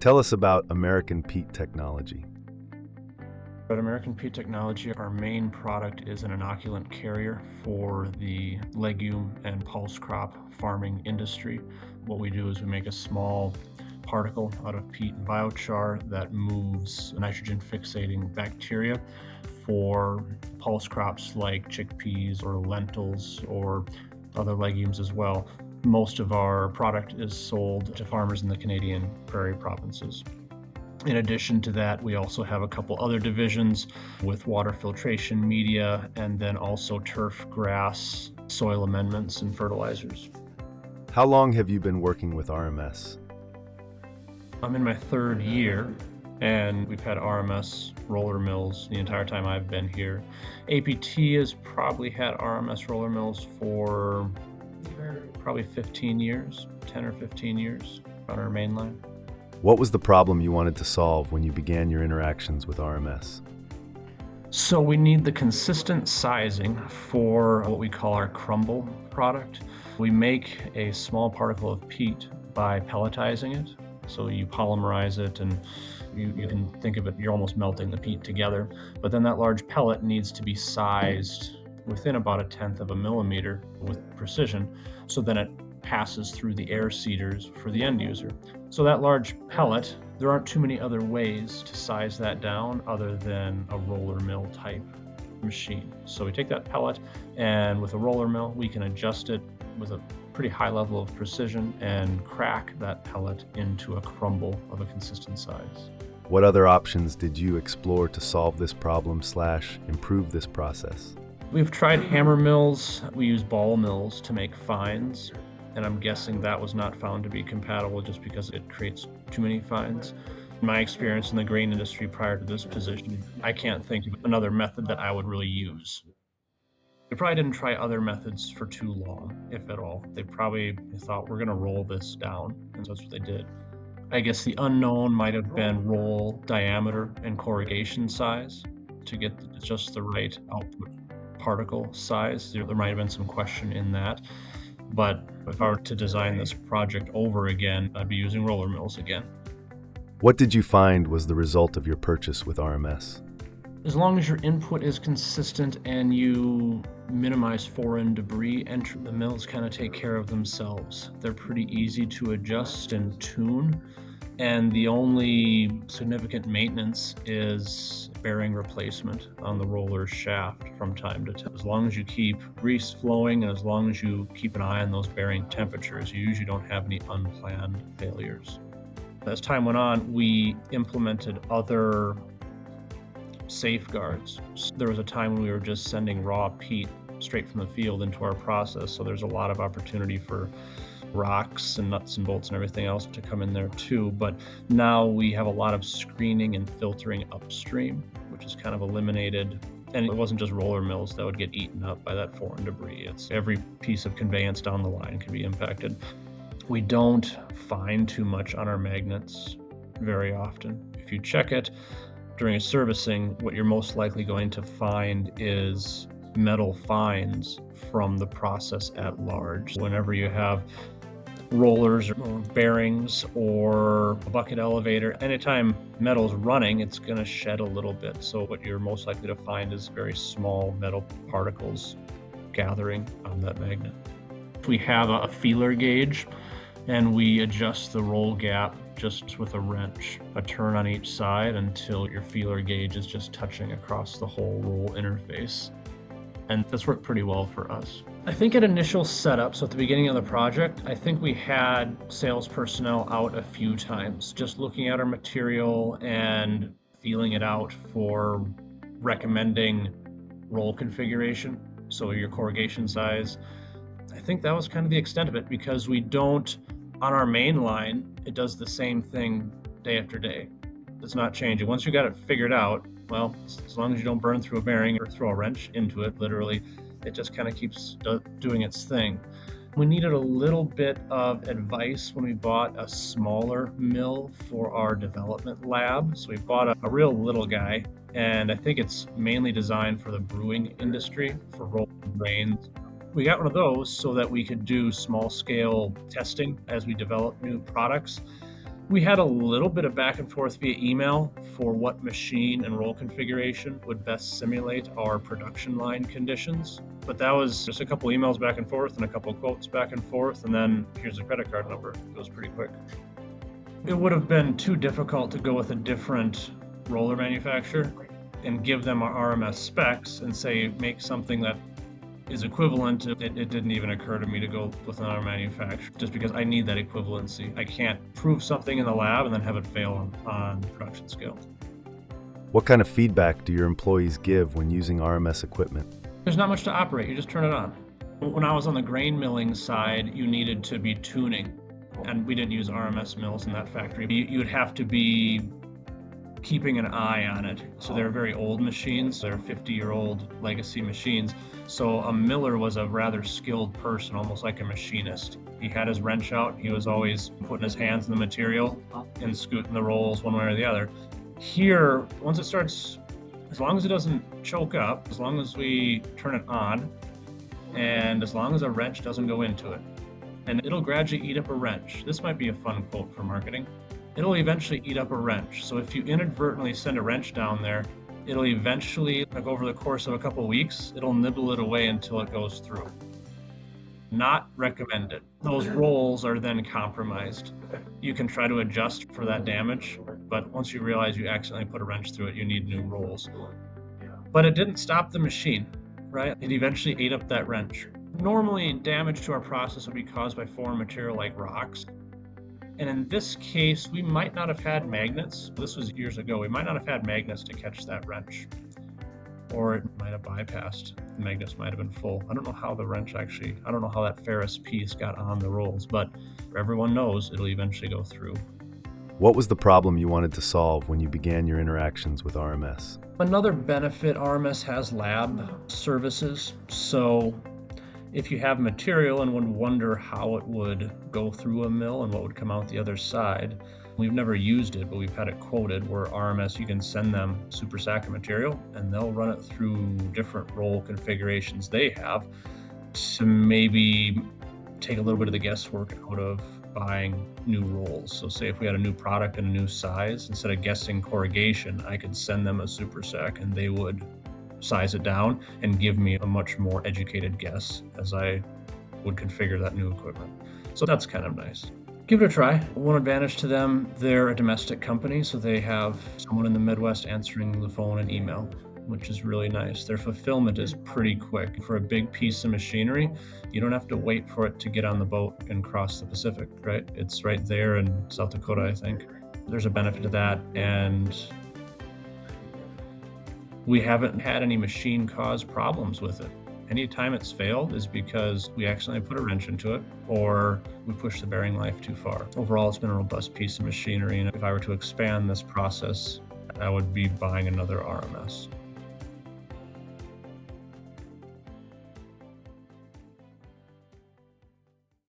Tell us about American Peat technology. At American Peat Technology, our main product is an inoculant carrier for the legume and pulse crop farming industry. What we do is we make a small particle out of peat and biochar that moves nitrogen fixating bacteria for pulse crops like chickpeas or lentils or other legumes as well. Most of our product is sold to farmers in the Canadian prairie provinces. In addition to that, we also have a couple other divisions with water filtration media and then also turf, grass, soil amendments, and fertilizers. How long have you been working with RMS? I'm in my third year, and we've had RMS roller mills the entire time I've been here. APT has probably had RMS roller mills for probably 15 years, 10 or 15 years on our main line. What was the problem you wanted to solve when you began your interactions with RMS? So we need the consistent sizing for what we call our crumble product. We make a small particle of peat by pelletizing it. So you polymerize it and you can think of it, you're almost melting the peat together. But then that large pellet needs to be sized within about 1/10 of a millimeter with precision. So then it passes through the air seeders for the end user. So that large pellet, there aren't too many other ways to size that down other than a roller mill type machine. So we take that pellet and with a roller mill, we can adjust it with a pretty high level of precision and crack that pellet into a crumble of a consistent size. What other options did you explore to solve this problem / improve this process? We've tried hammer mills. We use ball mills to make fines, and I'm guessing that was not found to be compatible just because it creates too many fines. In my experience in the grain industry prior to this position, I can't think of another method that I would really use. They probably didn't try other methods for too long, if at all. They probably thought, we're gonna roll this down, and so that's what they did. I guess the unknown might have been roll diameter and corrugation size to get just the right output particle size. There might have been some question in that. But if I were to design this project over again, I'd be using roller mills again. What did you find was the result of your purchase with RMS? As long as your input is consistent and you minimize foreign debris entry, the mills kind of take care of themselves. They're pretty easy to adjust and tune. And the only significant maintenance is bearing replacement on the roller shaft from time to time. As long as you keep grease flowing and as long as you keep an eye on those bearing temperatures, you usually don't have any unplanned failures. As time went on, we implemented other safeguards. There was a time when we were just sending raw peat straight from the field into our process, so there's a lot of opportunity for rocks and nuts and bolts and everything else to come in there too. But now we have a lot of screening and filtering upstream, which is kind of eliminated. And it wasn't just roller mills that would get eaten up by that foreign debris. It's every piece of conveyance down the line can be impacted. We don't find too much on our magnets very often. If you check it during a servicing, what you're most likely going to find is metal fines from the process at large. Whenever you have rollers or bearings or a bucket elevator, anytime metal's running, it's going to shed a little bit. So what you're most likely to find is very small metal particles gathering on that magnet. We have a feeler gauge and we adjust the roll gap just with a wrench, a turn on each side until your feeler gauge is just touching across the whole roll interface. And that's worked pretty well for us. I think at initial setup, so at the beginning of the project, I think we had sales personnel out a few times, just looking at our material and feeling it out for recommending roll configuration, so your corrugation size. I think that was kind of the extent of it because we don't, on our main line, it does the same thing day after day. It's not changing. Once you got it figured out, well, as long as you don't burn through a bearing or throw a wrench into it, literally, it just kind of keeps doing its thing. We needed a little bit of advice when we bought a smaller mill for our development lab. So we bought a real little guy, and I think it's mainly designed for the brewing industry, for rolling grains. We got one of those so that we could do small scale testing as we develop new products. We had a little bit of back and forth via email for what machine and roll configuration would best simulate our production line conditions. But that was just a couple emails back and forth and a couple quotes back and forth, and then here's a credit card number. It goes pretty quick. It would have been too difficult to go with a different roller manufacturer and give them our RMS specs and say make something that is equivalent. It didn't even occur to me to go with another manufacturer just because I need that equivalency. I can't prove something in the lab and then have it fail on production scale. What kind of feedback do your employees give when using RMS equipment? There's not much to operate, you just turn it on. When I was on the grain milling side, you needed to be tuning, and we didn't use RMS mills in that factory. You would have to be keeping an eye on it. So they're very old machines, they're 50-year-old legacy machines. So a miller was a rather skilled person, almost like a machinist. He had his wrench out, he was always putting his hands in the material and scooting the rolls one way or the other. Here, once it starts, as long as it doesn't choke up, as long as we turn it on, and as long as a wrench doesn't go into it, and it'll gradually eat up a wrench. This might be a fun quote for marketing. It'll eventually eat up a wrench. So if you inadvertently send a wrench down there, it'll eventually, like over the course of a couple weeks, it'll nibble it away until it goes through. Not recommended. Those rolls are then compromised. You can try to adjust for that damage, but once you realize you accidentally put a wrench through it, you need new rolls. But it didn't stop the machine, right? It eventually ate up that wrench. Normally, damage to our process would be caused by foreign material like rocks. And in this case, we might not have had magnets. This was years ago. We might not have had magnets to catch that wrench. Or it might have bypassed. The magnets might have been full. I don't know how the wrench actually, I don't know how that ferrous piece got on the rolls, but everyone knows it'll eventually go through. What was the problem you wanted to solve when you began your interactions with RMS? Another benefit, RMS has lab services. So if you have material and would wonder how it would go through a mill and what would come out the other side, we've never used it, but we've had it quoted where RMS, you can send them super sack of material and they'll run it through different roll configurations they have to maybe take a little bit of the guesswork out of buying new rolls. So say if we had a new product and a new size, instead of guessing corrugation, I could send them a super sack and they would size it down and give me a much more educated guess as I would configure that new equipment. So that's kind of nice. Give it a try. One advantage to them, they're a domestic company, so they have someone in the Midwest answering the phone and email, which is really nice. Their fulfillment is pretty quick. For a big piece of machinery, you don't have to wait for it to get on the boat and cross the Pacific, right? It's right there in South Dakota, I think. There's a benefit to that, and we haven't had any machine-caused problems with it. Anytime it's failed is because we accidentally put a wrench into it or we pushed the bearing life too far. Overall, it's been a robust piece of machinery, and if I were to expand this process, I would be buying another RMS.